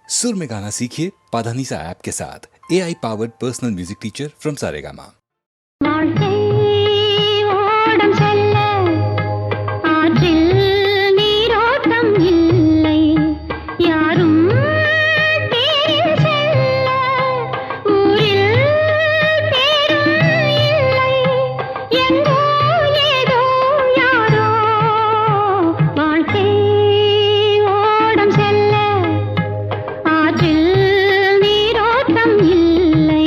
सुर में गाना सीखिए पाधानीसा ऐप के साथ। AI powered personal music teacher from Saregama. வாழ்க்கை ஓடம் செல்ல ஆற்றில் நீரோட்டம் இல்லை, யாரும் தேரில் செல்ல ஊரில் தேரும் இல்லை, எங்கோ ஏதோ யாரோ. வாழ்க்கை ஓடம் செல்ல ஆற்றில் நீரோட்டம் இல்லை.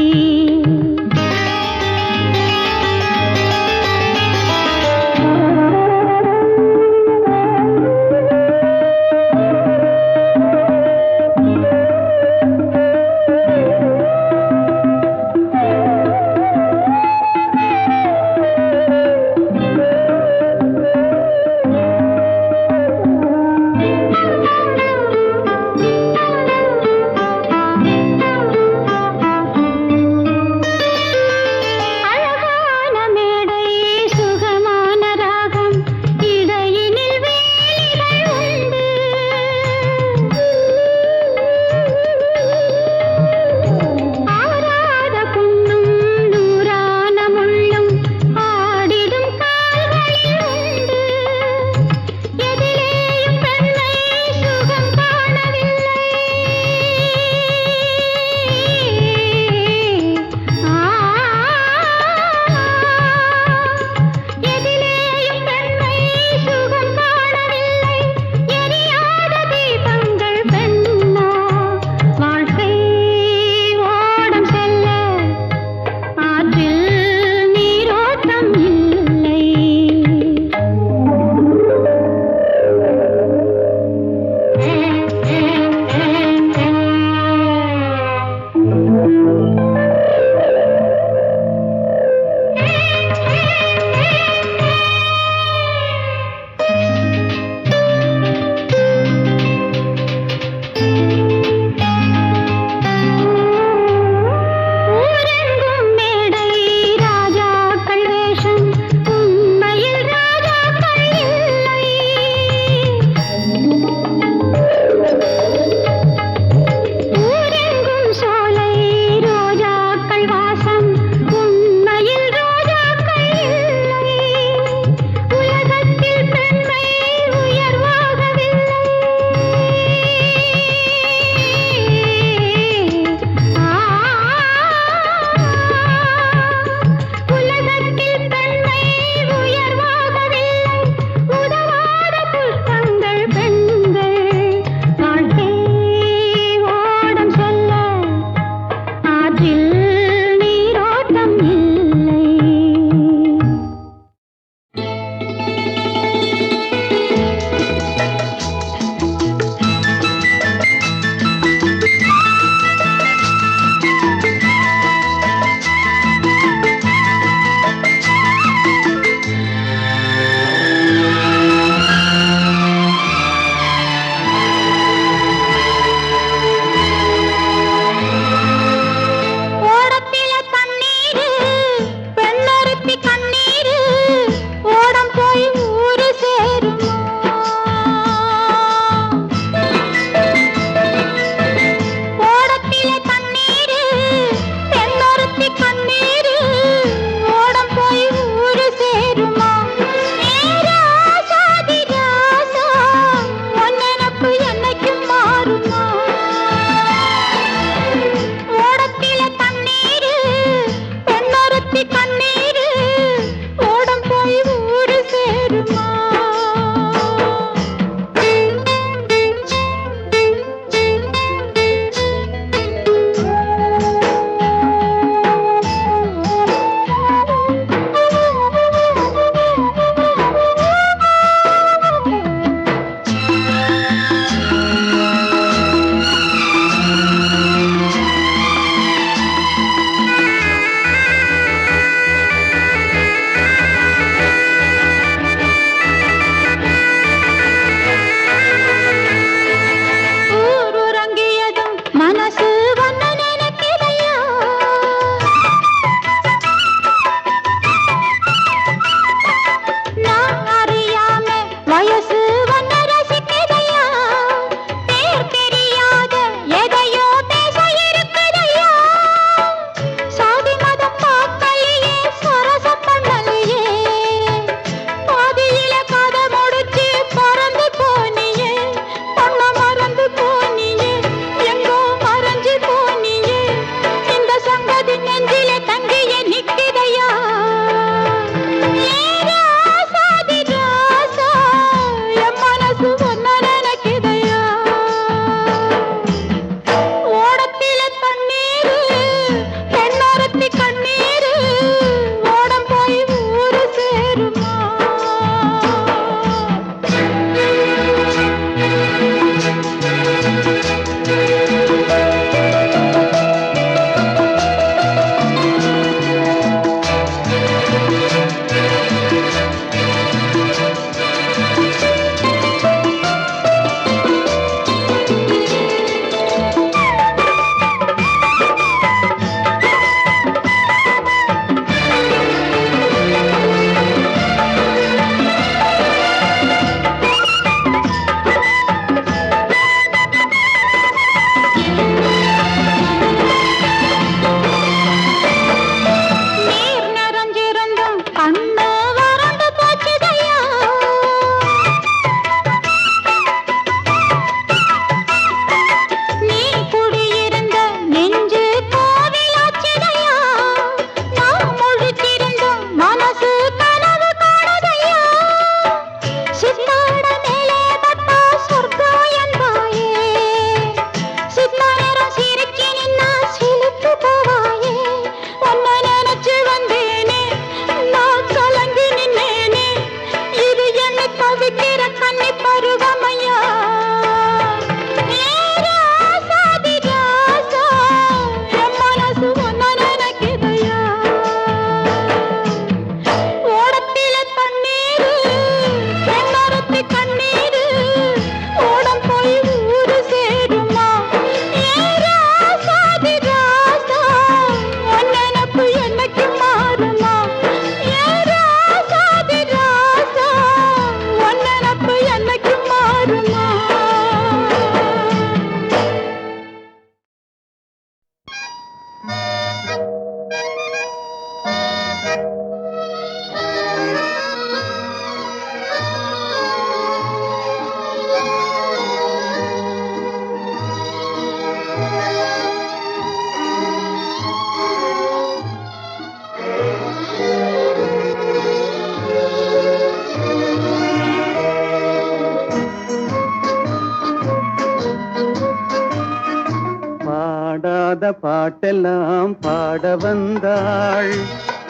பாடாத பாட்டெல்லாம் பாட வந்தாள்,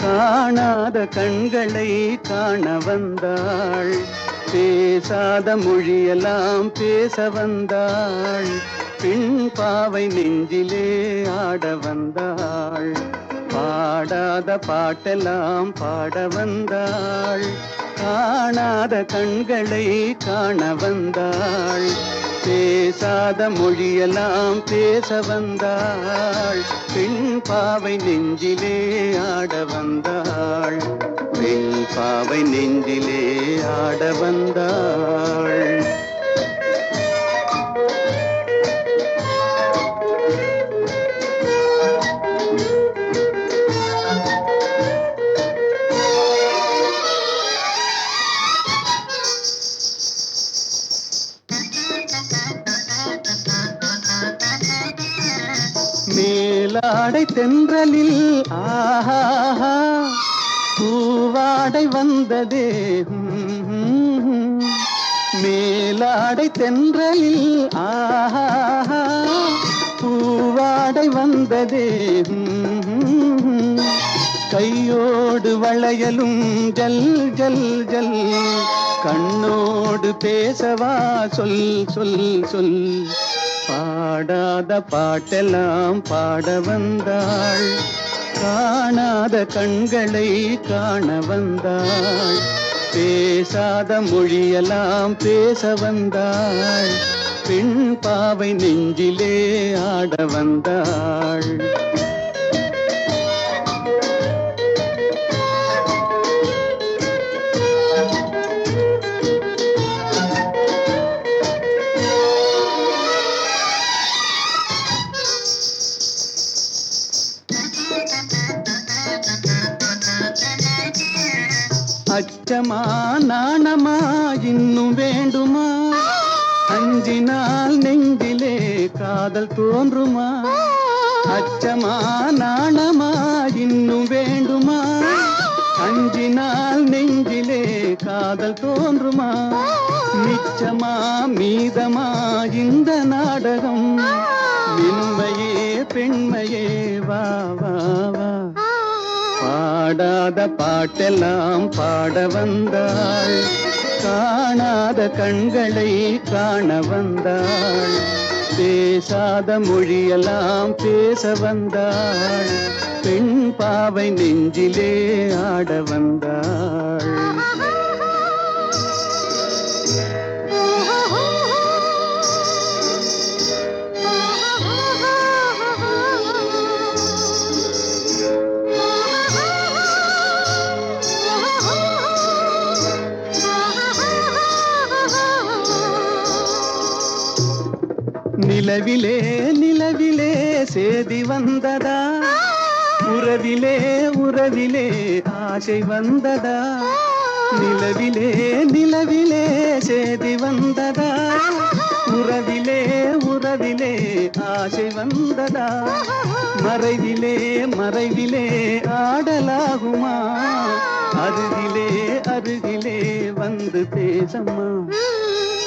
காணாத கண்களை காண வந்தாள், பேசாத மொழியெல்லாம் பேச வந்தாள், பெண் பாவை நெஞ்சிலே ஆட வந்தாள். பாடாத பாட்டெல்லாம் பாட வந்தாள், காணாத கண்களை காண வந்தாள், பேசாத மொழியெல்லாம் பேச வந்தாள், பெண் பாவை நெஞ்சிலே ஆட வந்தாள், பெண் பாவை நெஞ்சிலே ஆட வந்தாள். மேலாடை தென்றலில் ஆஹா பூவாடை வந்ததே, மேலாடை தென்றலில் ஆஹா பூவாடை வந்ததே, கையோடு வளையலும் ஜல் ஜல் ஜல், கண்ணோடு பேசவா சொல் சொல் சொல். பாடாத பாட்டெல்லாம் பாட வந்தாள், காணாத கண்களை காண வந்தாள், பேசாத மொழியெல்லாம் பேச வந்தாள், பெண் பாவை நெஞ்சிலே ஆட வந்தாள். அச்சமா நாணமா இன்னும் வேண்டுமா, அஞ்சினால் நெஞ்சிலே காதல் தோன்றுமா, அச்சமா நாணமா இன்னும் வேண்டுமா, அஞ்சினால் நெஞ்சிலே காதல் தோன்றுமா, நிச்சமா மீதமா இந்த நாடகம், மென்மையே பெண்மையே வா வா வா. பாடாத பாட்டெல்லாம் பாட வந்தாள், காணாத கண்களை காண வந்தாள், பேசாத மொழியெல்லாம் பேச வந்தாள், பெண் பாவை நெஞ்சிலே ஆட வந்தாள். நிலவிலே நிலவிலே சேதி வந்ததா, உறவிலே உறவிலே ஆசை வந்ததா, நிலவிலே நிலவிலே சேதி வந்ததா, உறவிலே உறவிலே ஆசை வந்ததா, மறைவிலே மறைவிலே ஆடலாகுமா, அருகிலே அருகிலே வந்து பேசம்மா.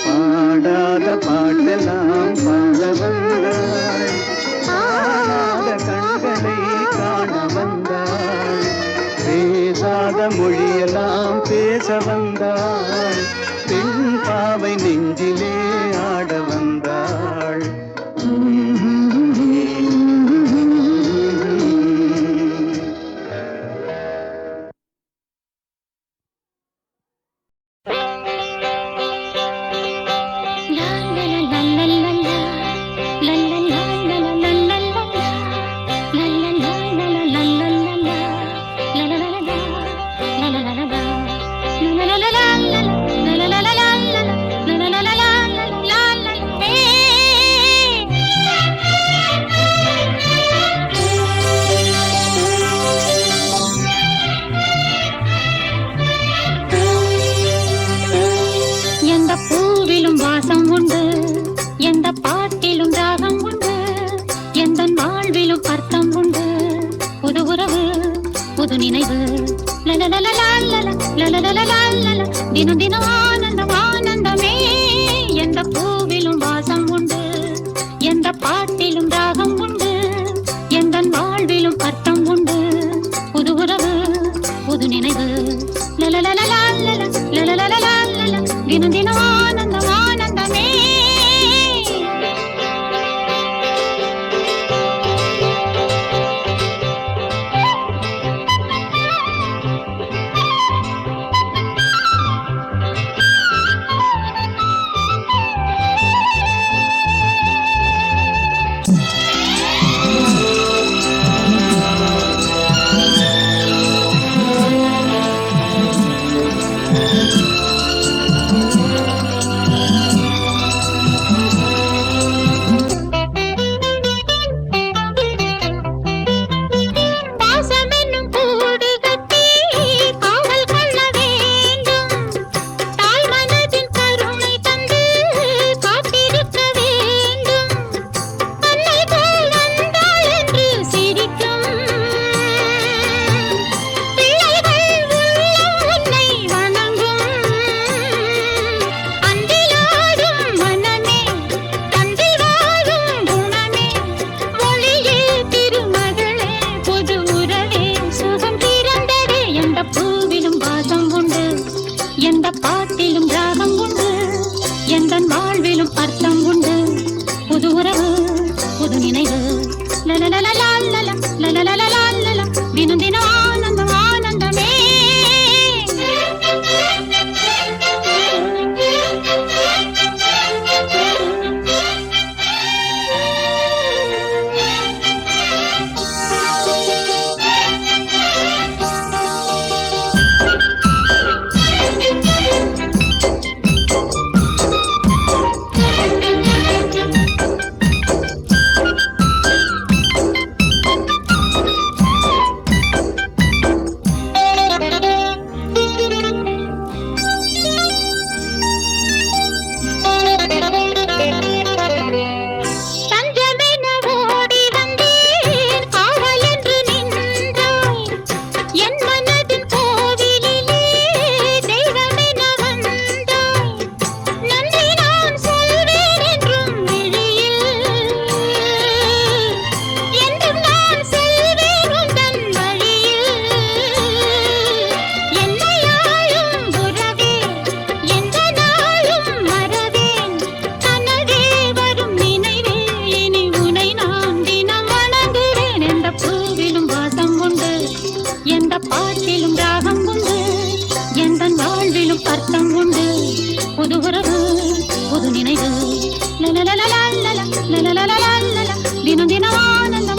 பாடாத பாட்டெல்லாம் பாட வந்தாள், காணாத கண்களை காண வந்தாள், பேசாத மொழியெல்லாம் பேச வந்தாள், பெண் பாவை நெஞ்சிலே ஆட வந்தாள். புது நினைவு தினம் தினம் ஆனந்தம் ஆனந்தமே. எந்த பூவிலும் வாசம் உண்டு, எந்த பாட்டிலும் ராகம் உண்டு, தினம் தினம் ஆனந்தம்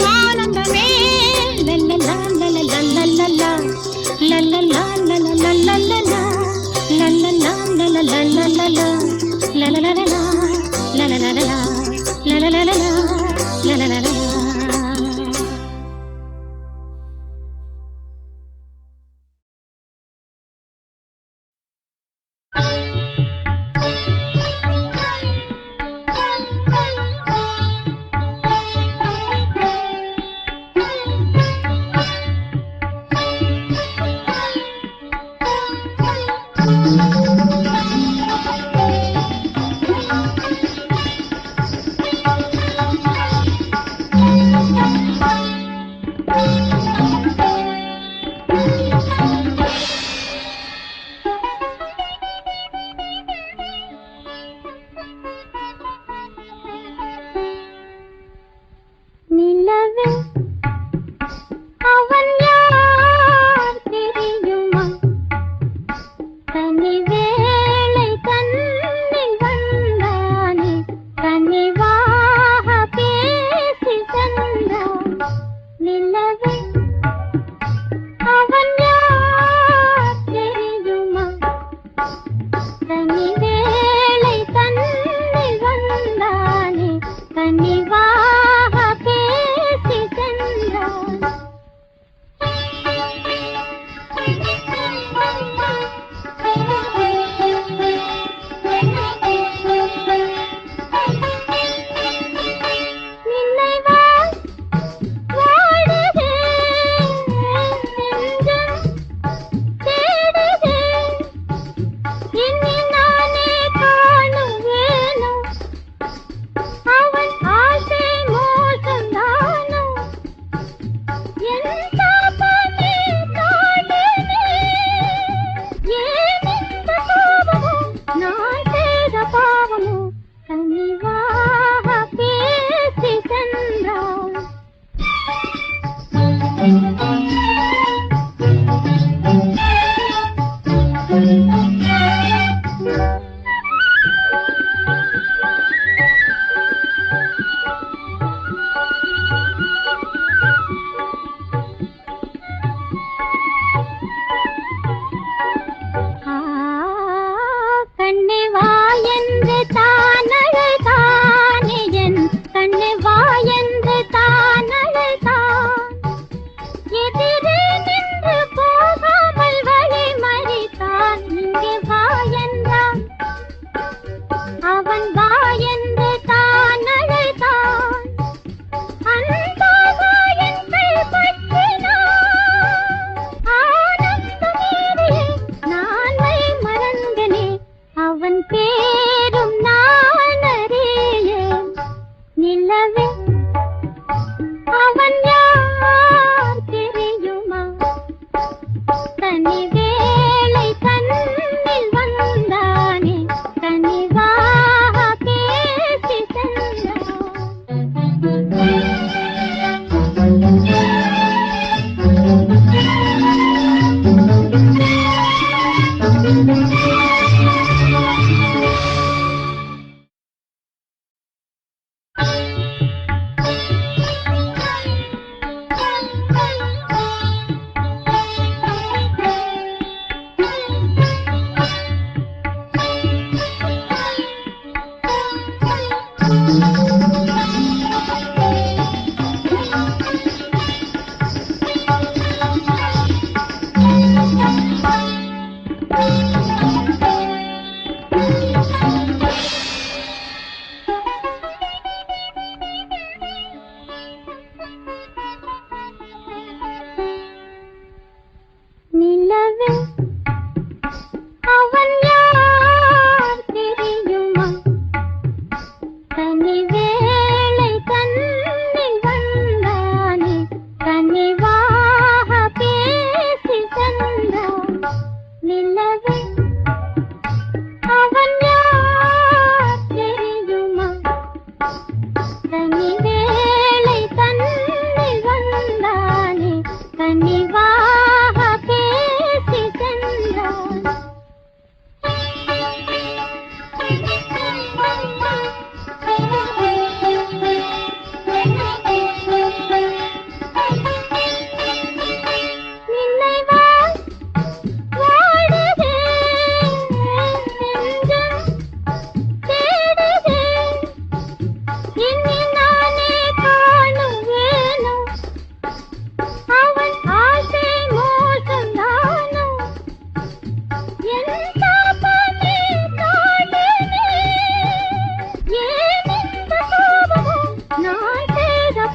ஆனந்தமே. தினம் தினம் ஆனந்தம் ஆனந்தமே.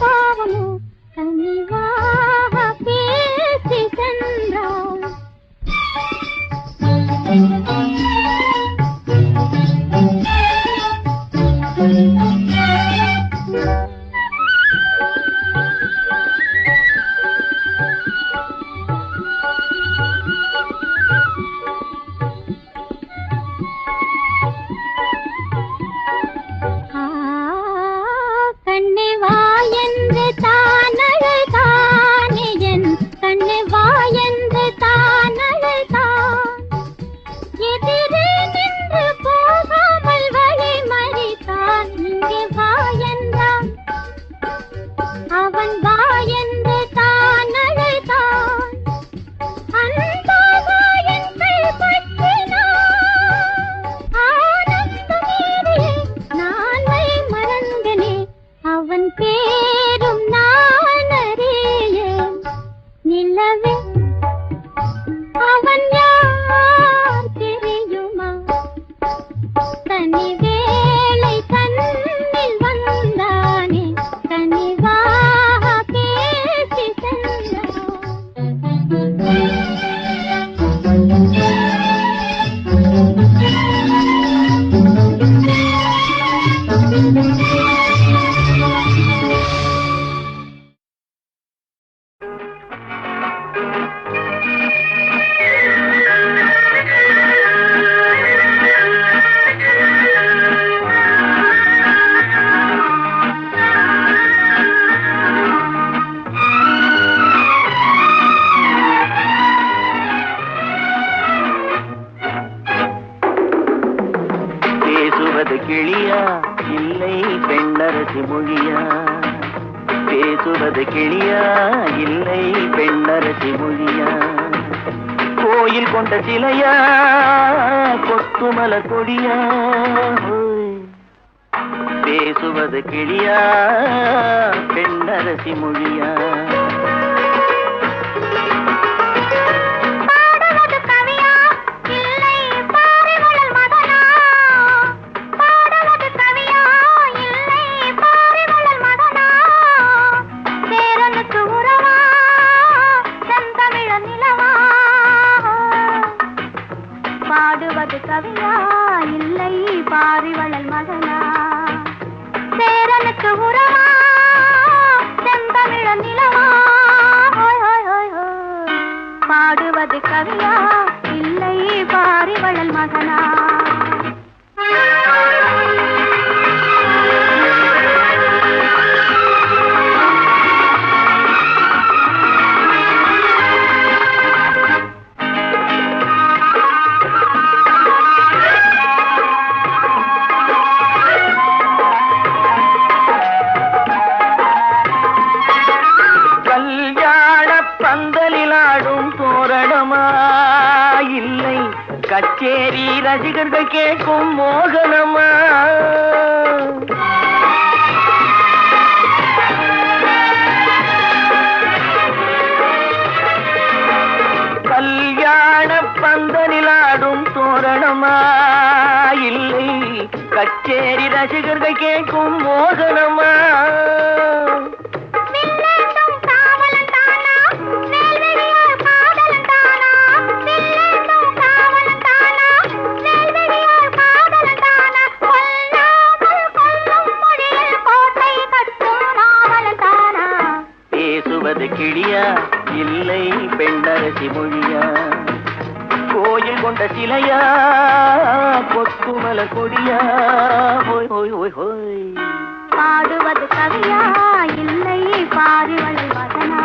பாவமோ கனிவாக பேசி சென்றாள். கச்சேரி ரசிகர்கள் கேட்கும் மோகனமா கல்யாண பந்தலில் ஆடும் தோரணமா இல்லை கச்சேரி ரசிகர்கள் கேட்கும் மோகனமா கிளியா இல்லை பெண்ணரசி மொழியா கோயில் கொண்ட சிலையா கொத்துமல கொடியா ஹோய் ஹோய் ஹோய் ஹோய் பாடுவது கவியா இல்லை பாரிவளை வதனா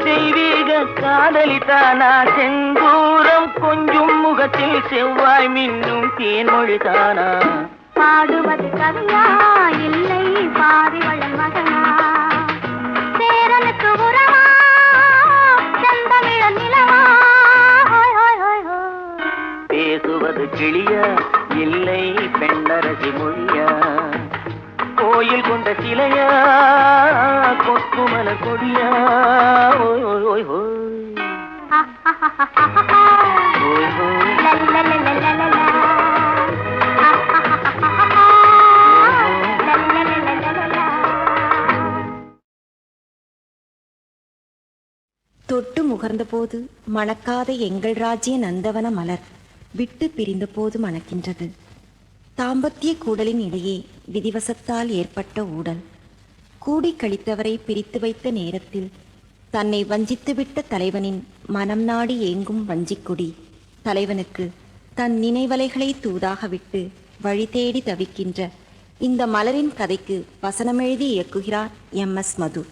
தெய்வீக காதலித்தானா செந்தூரம் கொஞ்சம் முக முகத்தில் செவ்வாய் மின்னும் தேன்மொழிதானா? பாடுவது கவியா இல்லை பாரிவளன் மகனா? சேரனுக்கு உறவா செந்தமிழ நிலவா? பேசுவது கிளியா இல்லை பெண்ணரசி மொழியா? கோயில் கொண்ட சிலையா கொத்துமல கொடியா? ஓய் ஓய் ஓய் ஓய் ஓய் ஓய் தொட்டு முகர்ந்தபோது மணக்காத எங்கள் ராஜ்ய நந்தவன மலர் விட்டு பிரிந்தபோது மணக்கின்றது. தாம்பத்திய கூடலின் இடையே விதிவசத்தால் ஏற்பட்ட ஊடல். கூடி கழித்தவரை பிரித்து வைத்த நேரத்தில் தன்னை வஞ்சித்துவிட்ட தலைவனின் மனம் நாடி ஏங்கும் வஞ்சிக்குடி தலைவனுக்கு தன் நினைவலைகளை தூதாக விட்டு வழி தேடி தவிக்கின்ற இந்த மலரின் கதைக்கு வசனமெழுதி இயக்குகிறார் MS மது.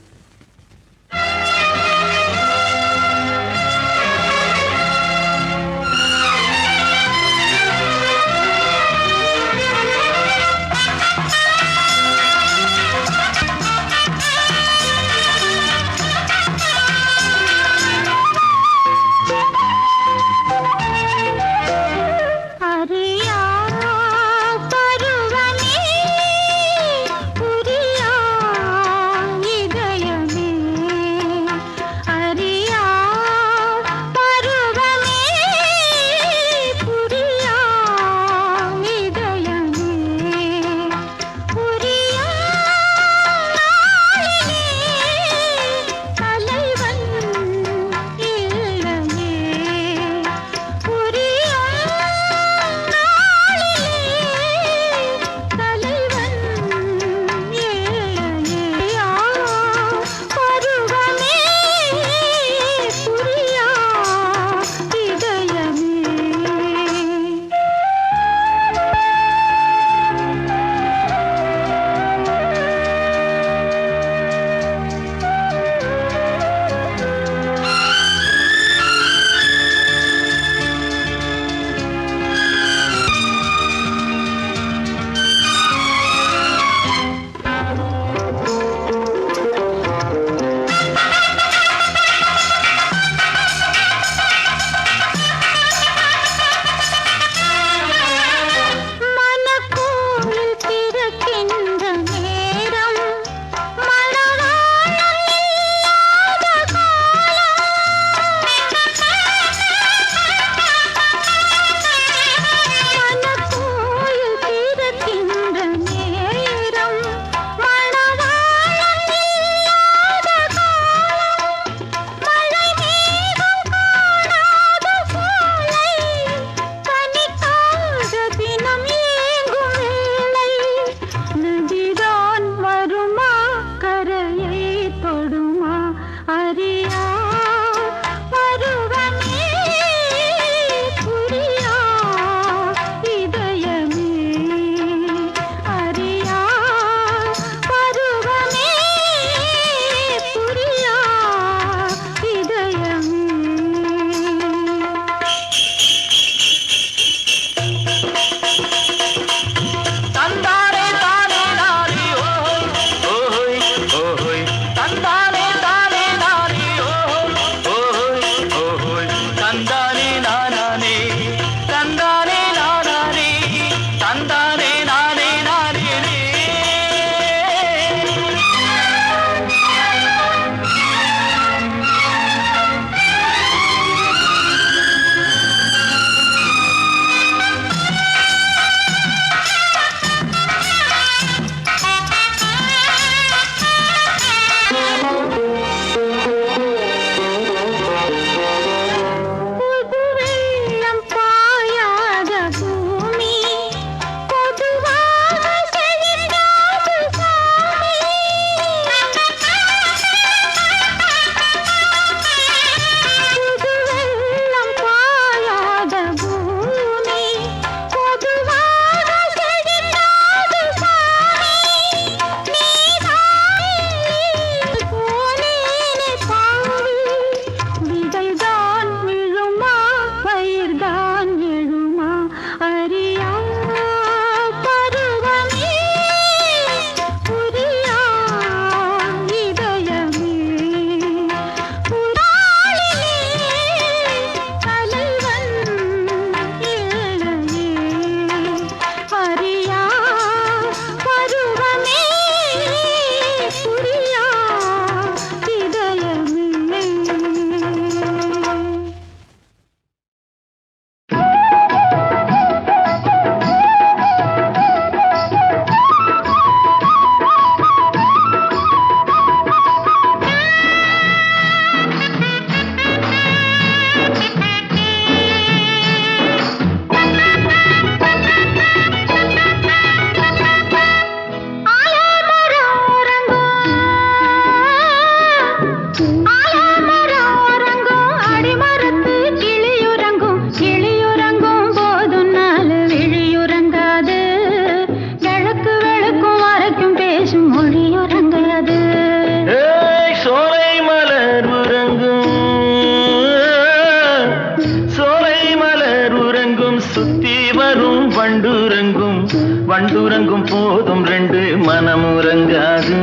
வண்டுறங்கும் போதும் ரெண்டு மனமுறங்காது.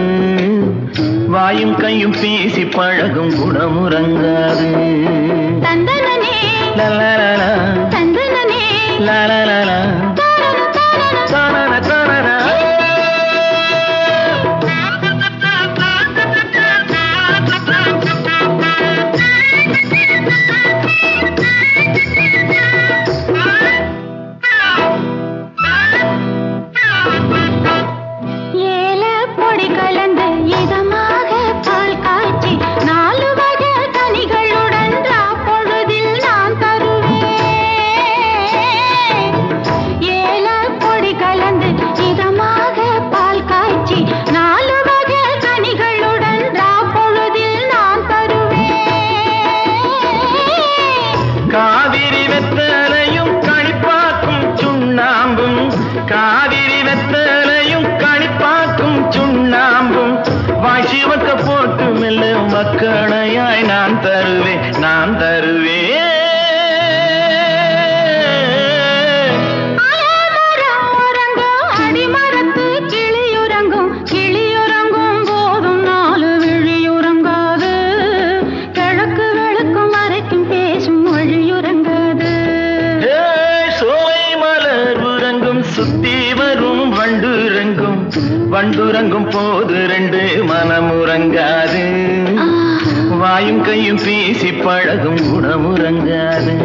வாயும் கையும் பேசி பழகும் குணமுறங்காது. தந்தனனே லலலலா, தந்தனனே லலலலா, தானன தானன. ஏலப்பொடி கலந்து இதமாக பால் காய்ச்சி 4 வகை கனிகளுடன் பொழுதில் நான் தருவேன். ஏலப்பொடி கலந்து இதமாக பால் காய்ச்சி 4 வகை கனிகளுடன் பொழுதில் நான் தருவேன். காவிரி வெத்தலையும் கணிப்பாக்கும் சுண்ணாம்பும், காவிரி வெத்தலையும் கணிப்பாக்கும் சுண்ணாம்பும், வாசிவக்க போட்டு மெல்ல மக்களையாய் நான் தருவேன், நான் தருவேன். ஆலமரம் உறங்கும் அடிமரத்து கிளியுறங்கும், கிளியுறங்கும் போதும் 4 விழியுறங்காது. கிழக்கு வெளுக்கும் வரைக்கும் பேசும் மொழியுறங்காது. சோலை மலர் உறங்கும் சுத்தி வரும் வண்டுறங்கும், வண்டுறங்கும் போது ரெண்டு மனமுறங்காது. வாயும் கையும் பேசி பழகும் குணமுறங்காது.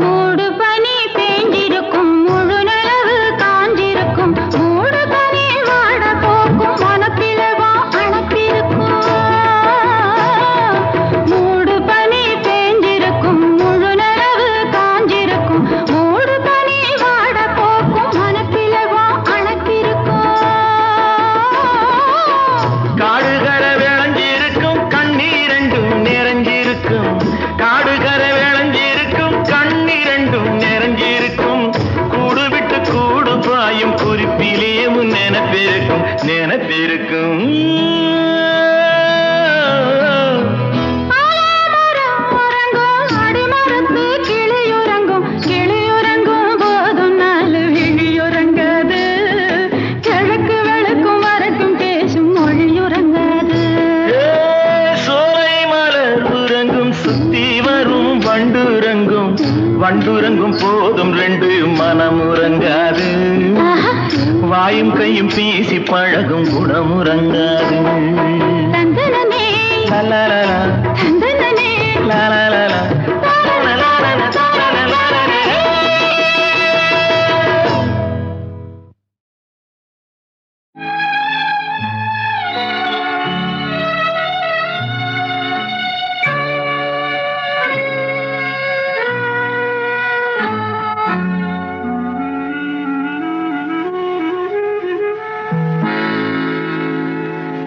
மூடு பனி பேஞ்சிருக்கும், முழு நிலவு காஞ்சிருக்கும், மூடு பனி வாட போக்கும், மனப்பிளவா அணப்பிருக்கும். மூடு பனி பேஞ்சிருக்கும், முழு நிலவு காஞ்சிருக்கும், மூடு பனி வாட போக்கும், மனப்பிளவா அணப்பிருக்கும். காடுகரை விளைஞ்சிருக்கும் கண்ணீரண்டும் நிறைஞ்சிருக்கும், காடுகரை விளைஞ்சிருக்கும் கண்ணீரண்டும் நிறைஞ்சிருக்கும், கூடு விட்டு கூடு பாயும் குறிப்பிலேயும் நினைப்பிருக்கும், நினைப்பிருக்கும். ஆலமரம் உறங்கும் அடிமரத்து கிளியுறங்கும், கிளியுறங்கும் போதும் 4 விழியுறங்காது. கிழக்கு வெளுக்கும் வரைக்கும் பேசும் மொழியுறங்காது. சோலை மலர் உறங்கும் சுத்தி வரும் வண்டுறங்கும், வண்டுறங்கும் போதும் ரெண்டு மனமுறங்காது. வாயும் கையும் பேசி பழகும் குணமுறங்காது. தந்தனனே லலலலா, தந்தனனே லலலலா, தானலலலா, தானலலலா.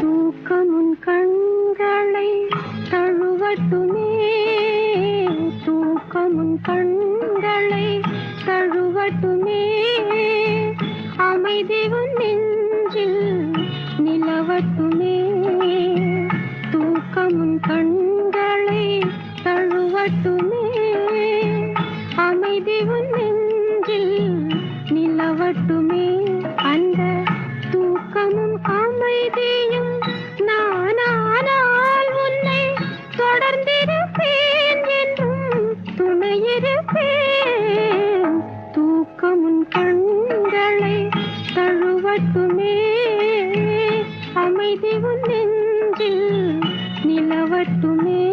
தூக்கமுன் கண்களை தழுவட்டுமே, தூக்கமுன் கண்களை தழுவட்டுமே, அமைதி உன் நெஞ்சில் நிலவட்டுமே. தூக்கமுன் கண்களை தழுவட்டுமே, அமைதி உன் நெஞ்சில் நிலவட்டுமே. அந்த தூக்கமும் அமைதியும் நானானால் உன்னை தொடர்ந்திருப்பேன் என்றும் துணையிருப்பேன். தூக்கமும் கண்களை தழுவட்டுமே, அமைதி உன் நெஞ்சில் நிலவட்டுமே.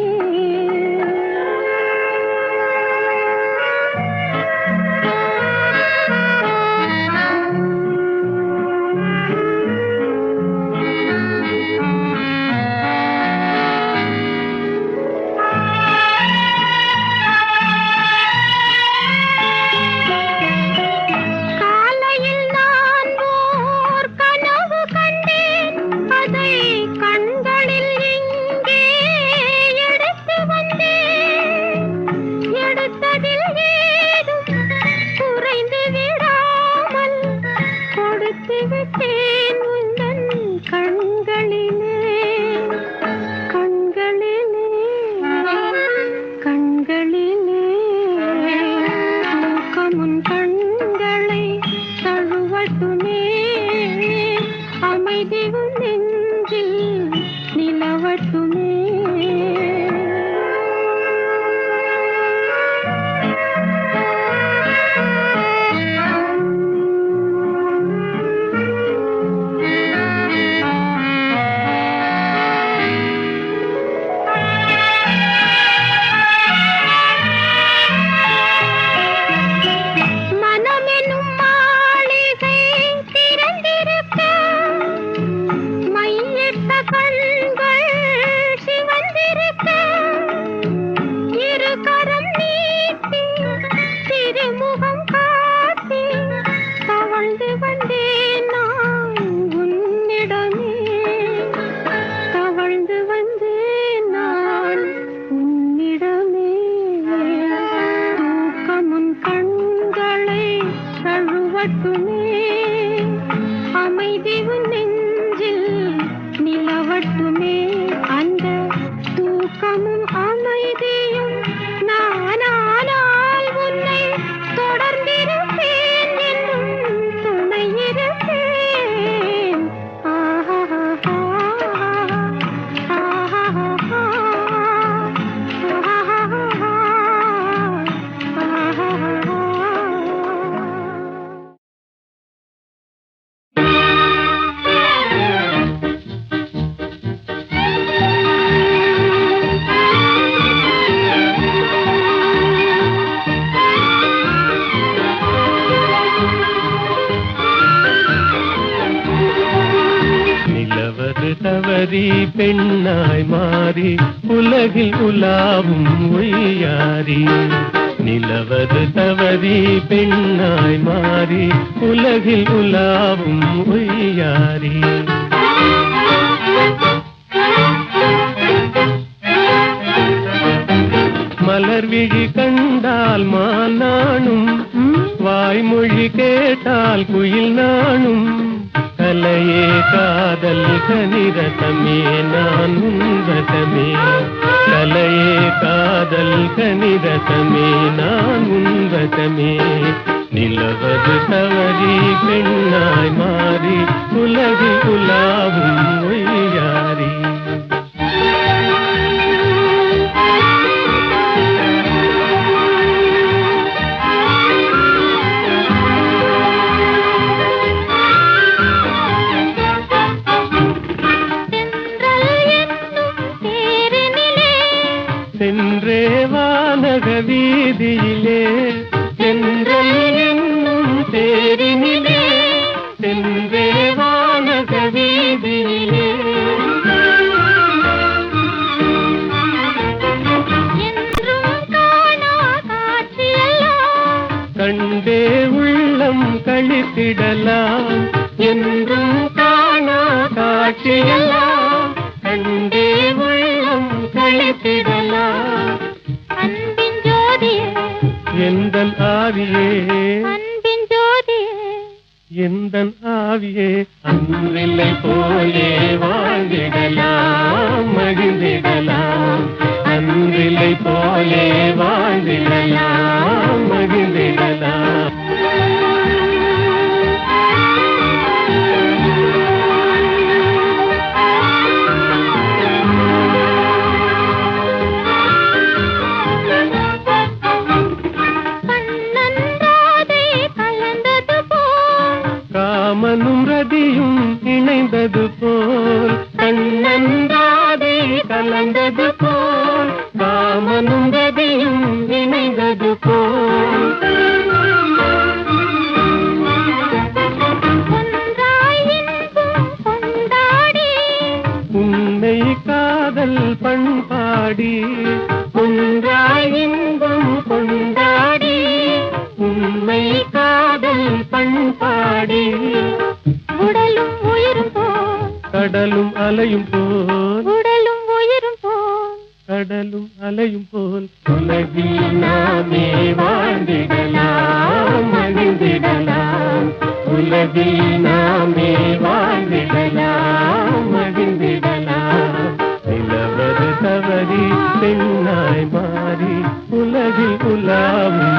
தழுவட்டுமே அமைதி உன் நெஞ்சில் நிலவட்டுமே அந்த தூக்கமும் அமைதியும் நானானால் உன்னை தொடர்ந்திருப்பேன் என்னும் துணையிருப்பேன். ஆஹா நிலவது தவறி பெண்ணாய் மாறி உலகில் உலாவும் ஒய்யாரி. நிலவது தவறி பெண்ணாய் மாறி உலகில் உலாவும் ஒய்யாரி. மலர் விழி கண்டால் மான் நாணும், வாய்மொழி கேட்டால் குயில் நாணும். கலையே காதல் கனிரதமே நான் உன்வசமே. கலையே காதல் கனிரதமே நான் உன்வசமே. நிலவது தவறி பெண்ணாய் மாறி உலகில் உலாவும் ஒய்யாரி. சென்றே வானக வீதியிலே சென்றல் என்னும் தேரினிலே. சென்றே வானக வீதியிலே கண்டே உள்ளம் கழித்திடலாம். என்றும் காணா காட்சியெல்லாம் கண்டே உள்ளம் கழித்திடலாம். அன்பின் ஜோதியே எந்தன் ஆவியே அன்பின் ஜோதியே எந்தன் ஆவியே. அன்றில்லை போலே வாழ்ந்திடலாம் மகிழ்ந்திடலாம். அன்றில்லை போலே வாழ்ந்திடலாம் மகிழ்ந்திடலாம். காமனும் ரதியும் இணைந்தது போல் கண்ணன்றாதே கலந்தது போல். காமனும் ரதியும் இணைந்தது போல் உன்னை காதல் பண்பாடி. ஒன்றாய் இன்பம் கொண்டாடி உண்மை காதல் பண்பாடி. உடலும் உயிரும் போல் கடலும் அலையும் போல் உடலும் உயிரும் போல் கடலும் அலையும் போல். உலகில் நாமே வாழ்ந்திடலாம் மகிழ்ந்திடலாம். உலகில் நாமே வாழ்ந்திடலாம் மகிழ்ந்திடலாம். நிலவது தவறி பெண்ணாய் மாறி உலகில் உலாவும்